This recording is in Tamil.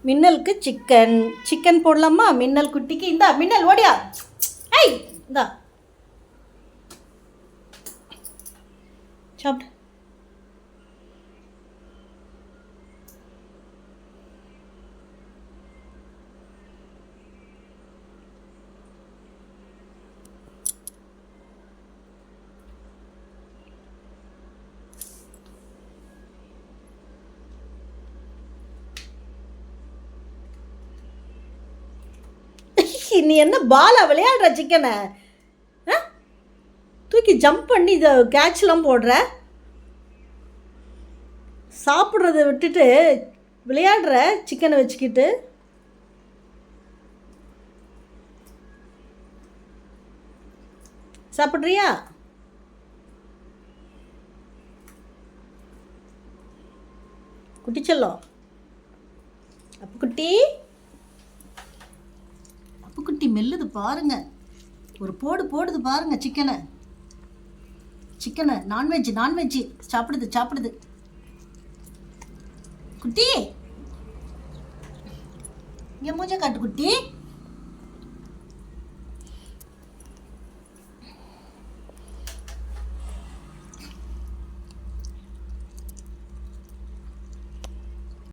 மின்னலுக்கு சிக்கன் சிக்கன் போடலாமா? மின்னல் குட்டிக்கு இந்தா மின்னல் ஓடியா. ஐய் இந்தா சாப்பிடு. நீ என்ன பாலா விளையாடுற சிக்கனை? தூக்கி ஜம்ப் பண்ணி இதை கேட்ச்லாம் போடுற. சாப்பிட்றத விட்டுட்டு விளையாடுற சிக்கனை வச்சுக்கிட்டு. சாப்பிட்றியா? குட்டிச்செல்லம் அப்புக்குட்டி, அப்புக்குட்டி மெல்லுது பாருங்க. ஒரு போடுது பாருங்க சிக்கனை. சிக்கனை நான்வெஜ் சாப்பிடுது. குட்டி இங்கே மூஞ்ச காட்டு குட்டி.